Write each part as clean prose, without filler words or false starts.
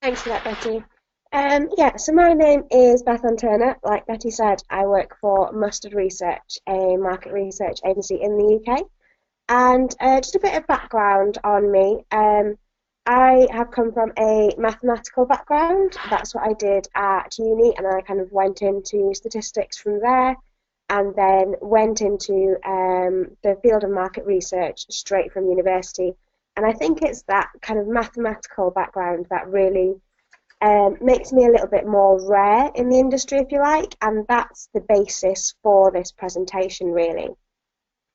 Thanks for that, Betty. Yeah, so my name is Bethan Turner. Like Betty said, I work for Mustard Research, a market research agency in the UK. And just a bit of background on me. I have come from a mathematical background. That's what I did at uni, and I kind of went into statistics from there, and then went into the field of market research straight from university. And I think it's that kind of mathematical background that really makes me a little bit more rare in the industry, if you like, and that's the basis for this presentation, really.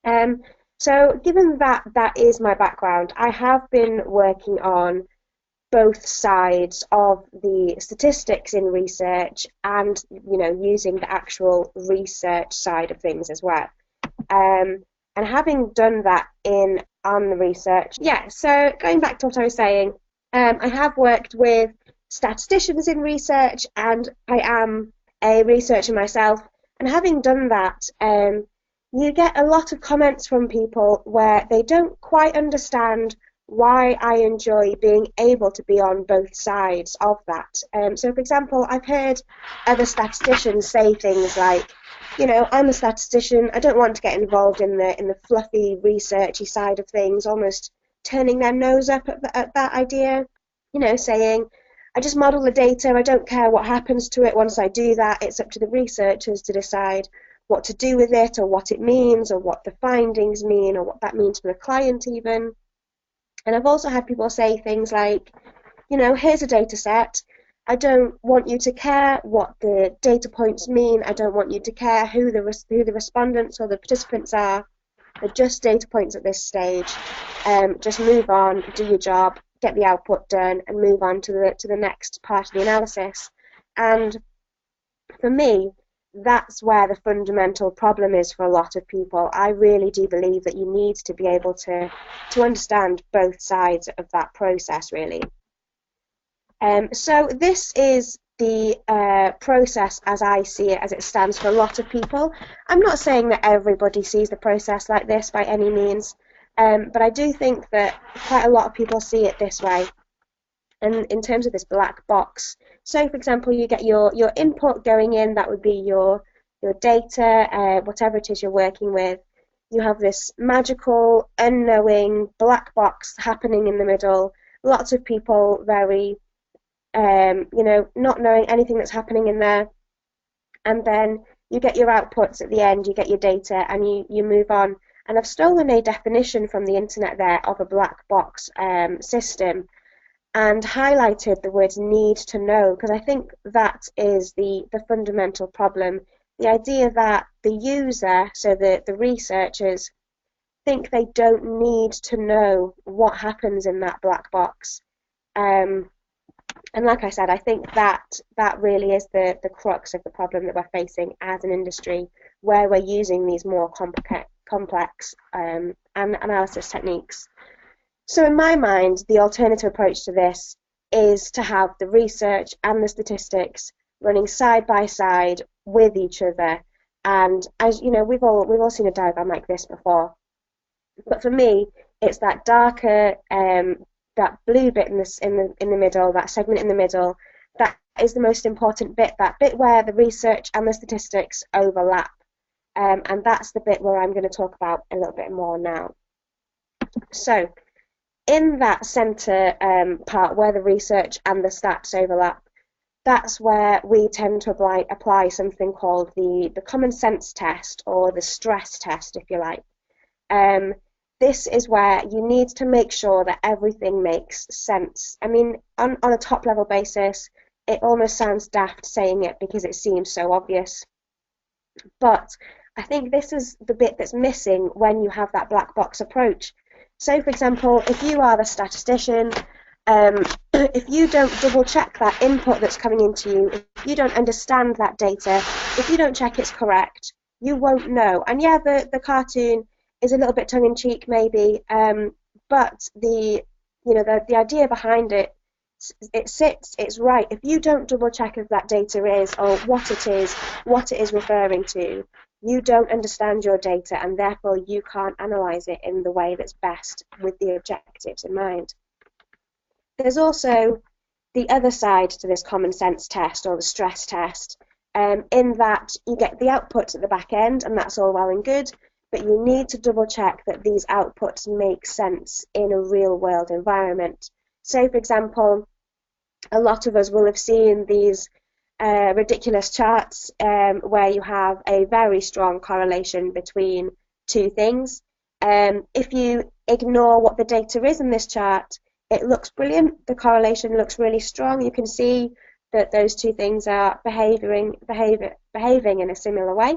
Um, so given that that is my background, I have been working on both sides of the statistics in research and, using the actual research side of things as well. And having done that on the research, yeah, so going back to what I was saying, I have worked with statisticians in research, and I am a researcher myself. And having done that, you get a lot of comments from people where they don't quite understand why I enjoy being able to be on both sides of that. So, for example, I've heard other statisticians say things like, I'm a statistician, I don't want to get involved in the fluffy, researchy side of things, almost turning their nose up at that idea, saying, I just model the data, I don't care what happens to it once I do that, it's up to the researchers to decide what to do with it, or what it means, or what the findings mean, or what that means for the client even. And I've also had people say things like, here's a data set, I don't want you to care what the data points mean, I don't want you to care who the respondents or the participants are, they're just data points at this stage, just move on, do your job, get the output done, and move on to the next part of the analysis. And for me, that's where the fundamental problem is for a lot of people. I really do believe that you need to be able to understand both sides of that process, really. So this is the process as I see it, as it stands for a lot of people. I'm not saying that everybody sees the process like this by any means, but I do think that quite a lot of people see it this way. And in terms of this black box, so for example, you get your input going in, that would be your data, whatever it is you're working with. You have this magical, unknowing black box happening in the middle. Lots of people very, not knowing anything that's happening in there. And then you get your outputs at the end, you get your data, and you move on. And I've stolen a definition from the internet there of a black box system, and highlighted the words need to know, because I think that is the fundamental problem. The idea that the user, so the researchers, think they don't need to know what happens in that black box. And like I said, I think that really is the crux of the problem that we're facing as an industry, where we're using these more complex analysis techniques. So in my mind, the alternative approach to this is to have the research and the statistics running side by side with each other. And as you know, we've all seen a diagram like this before. But for me, it's that darker, that blue bit in the middle, that segment in the middle, that is the most important bit. That bit where the research and the statistics overlap, and that's the bit where I'm going to talk about a little bit more now. So, in that centre part where the research and the stats overlap, that's where we tend to apply something called the common sense test, or the stress test, if you like. This is where you need to make sure that everything makes sense. I mean, on a top level basis, it almost sounds daft saying it because it seems so obvious. But I think this is the bit that's missing when you have that black box approach. So, for example, if you are the statistician, if you don't double check that input that's coming into you, if you don't understand that data, if you don't check it's correct, you won't know. And yeah, the cartoon is a little bit tongue-in-cheek maybe, but the idea behind it, it's right. If you don't double check if that data is, or what it is referring to, you don't understand your data, and therefore you can't analyse it in the way that's best with the objectives in mind. There's also the other side to this common sense test or the stress test, in that you get the outputs at the back end, and that's all well and good, but you need to double check that these outputs make sense in a real world environment. So, for example, a lot of us will have seen these ridiculous charts where you have a very strong correlation between two things. If you ignore what the data is in this chart, it looks brilliant. The correlation looks really strong. You can see that those two things are behaving in a similar way.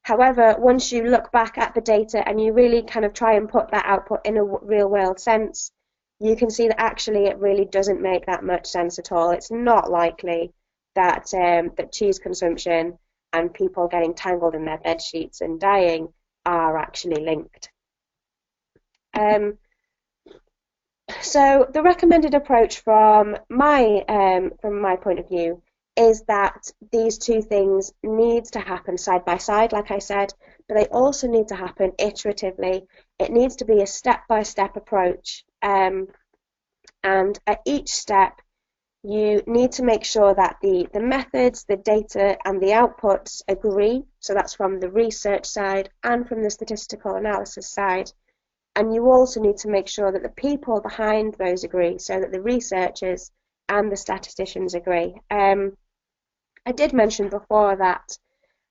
However, once you look back at the data and you really kind of try and put that output in a real world sense, you can see that actually it really doesn't make that much sense at all. It's not likely that that cheese consumption and people getting tangled in their bed sheets and dying are actually linked. So the recommended approach from my point of view is that these two things need to happen side by side, like I said, but they also need to happen iteratively. It needs to be a step-by-step approach, and at each step you need to make sure that the methods, the data and the outputs agree. So that's from the research side and from the statistical analysis side. And you also need to make sure that the people behind those agree, so that the researchers and the statisticians agree. I did mention before that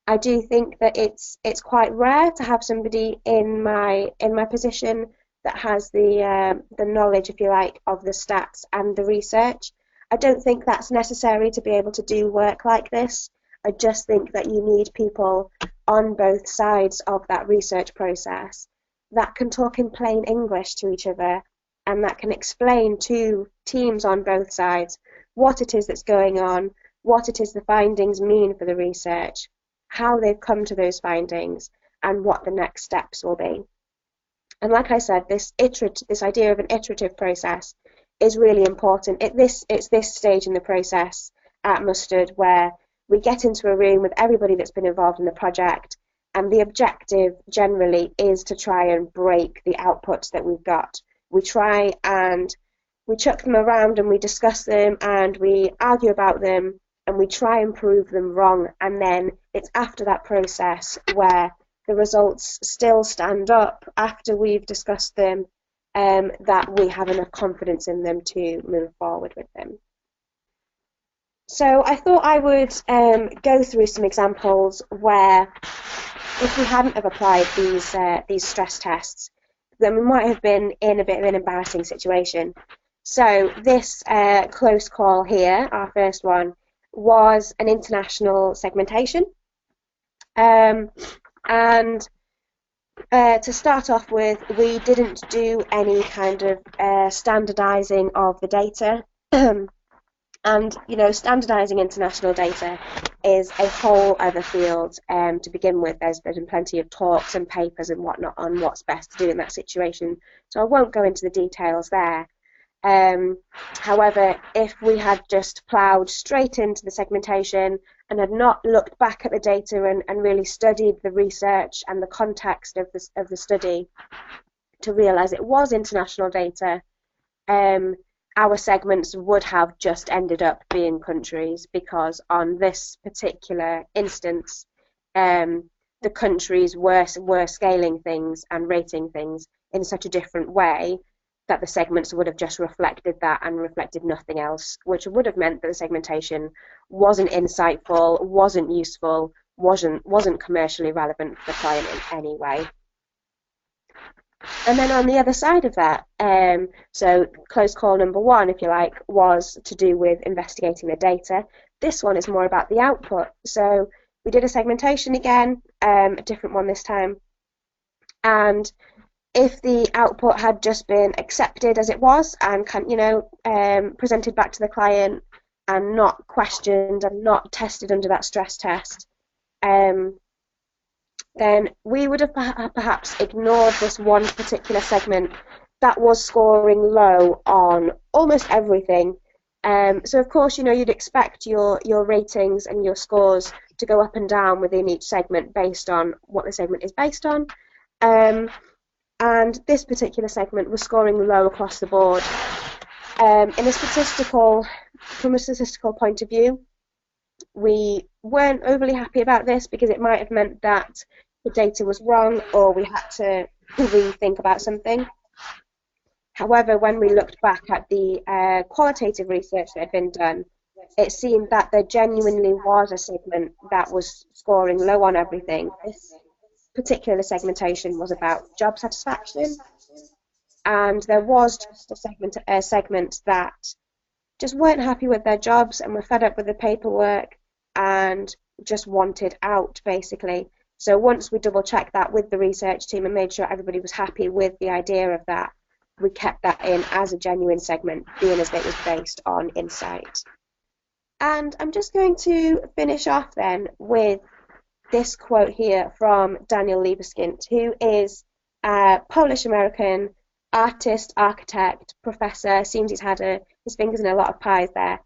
I do think that it's quite rare to have somebody in my position that has the knowledge, if you like, of the stats and the research. I don't think that's necessary to be able to do work like this. I just think that you need people on both sides of that research process that can talk in plain English to each other and that can explain to teams on both sides what it is that's going on, what it is the findings mean for the research, how they've come to those findings, and what the next steps will be. And like I said, this idea of an iterative process is really important. It's this stage in the process at Mustard where we get into a room with everybody that's been involved in the project, and the objective generally is to try and break the outputs that we've got. We try and we chuck them around and we discuss them and we argue about them and we try and prove them wrong, and then it's after that process where the results still stand up after we've discussed them, that we have enough confidence in them to move forward with them. So I thought I would go through some examples where, if we hadn't have applied these stress tests, then we might have been in a bit of an embarrassing situation. So this close call here, our first one, was an international segmentation. And to start off with, we didn't do any kind of standardizing of the data. And, you know, standardizing international data is a whole other field to begin with. There's been plenty of talks and papers and whatnot on what's best to do in that situation. So I won't go into the details there. However, if we had just ploughed straight into the segmentation and had not looked back at the data and really studied the research and the context of the study to realise it was international data, our segments would have just ended up being countries, because on this particular instance, the countries were scaling things and rating things in such a different way that the segments would have just reflected that and reflected nothing else, which would have meant that the segmentation wasn't insightful, wasn't useful, wasn't commercially relevant for the client in any way. And then on the other side of that, so close call number one, if you like, was to do with investigating the data. This one is more about the output. So we did a segmentation again, a different one this time. And if the output had just been accepted as it was and presented back to the client and not questioned and not tested under that stress test, then we would have perhaps ignored this one particular segment that was scoring low on almost everything. So of course, you'd expect your ratings and your scores to go up and down within each segment based on what the segment is based on. And this particular segment was scoring low across the board. From a statistical point of view, we weren't overly happy about this because it might have meant that the data was wrong or we had to rethink about something. However, when we looked back at the qualitative research that had been done, it seemed that there genuinely was a segment that was scoring low on everything. This particular segmentation was about job satisfaction, and there was just a segment that just weren't happy with their jobs and were fed up with the paperwork and just wanted out, basically. So once we double checked that with the research team and made sure everybody was happy with the idea of that, we kept that in as a genuine segment, being as it was based on insight. And I'm just going to finish off then with this quote here from Daniel Liebeskind, who is a Polish-American artist, architect, professor. Seems he's had his fingers in a lot of pies there.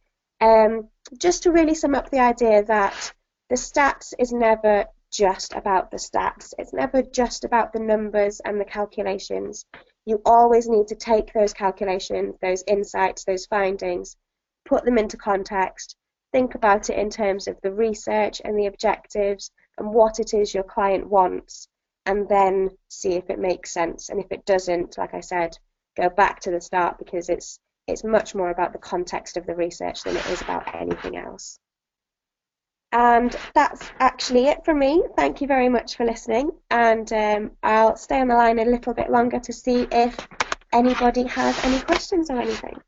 Just to really sum up the idea that the stats is never just about the stats. It's never just about the numbers and the calculations. You always need to take those calculations, those insights, those findings, put them into context, think about it in terms of the research and the objectives and what it is your client wants, and then see if it makes sense. And if it doesn't, like I said, go back to the start, because it's much more about the context of the research than it is about anything else. And that's actually it from me. Thank you very much for listening, and I'll stay on the line a little bit longer to see if anybody has any questions or anything.